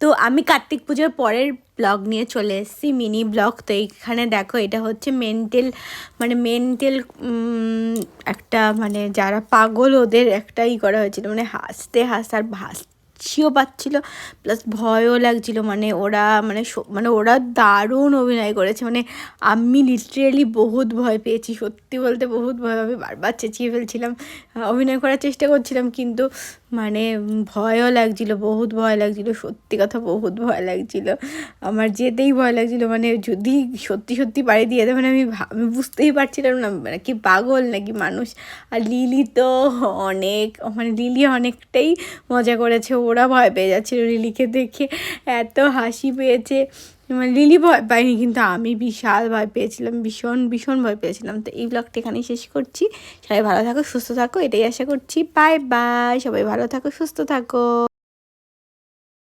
তো আমি কার্তিক পুজোর পরের ব্লগ নিয়ে চলে এসেছি, মিনি ব্লগ। তো এইখানে দেখো, এটা হচ্ছে মেন্টাল একটা যারা পাগল ওদের একটাই করা হয়েছিল, হাসতে আর হাসিও পাচ্ছিল, প্লাস ভয়ও লাগছিল। ওরা দারুণ অভিনয় করেছে। আমি লিটারেলি বহুত ভয় পেয়েছি, সত্যি বলতে বহুত ভয়। আমি বারবার চেঁচিয়ে ফেলছিলাম, অভিনয় করার চেষ্টা করছিলাম, কিন্তু ভয়ও লাগছিল, বহুত ভয় লাগছিল, সত্যি কথা বহুত ভয় লাগছিল। আমার যেতেই ভয় লাগছিল, যদি সত্যি সত্যি বাড়ি দিয়ে দেবে, আমি বুঝতেই পারছিলাম না কি পাগল নাকি মানুষ। আর লিলি তো লিলি অনেকটাই মজা করেছে, ওরা ভয় পেয়ে যাচ্ছিলো লিলিকে দেখে, এত হাসি পেয়েছে। লিলি ভয় পাইনি, কিন্তু আমি বিশাল ভয় পেয়েছিলাম, ভীষণ ভয় পেয়েছিলাম। তো এই ব্লগটা এখানেই শেষ করছি। সবাই ভালো থাকো, সুস্থ থাকো, এটাই আশা করছি। বাই বাই, সবাই ভালো থাকো, সুস্থ থাকো।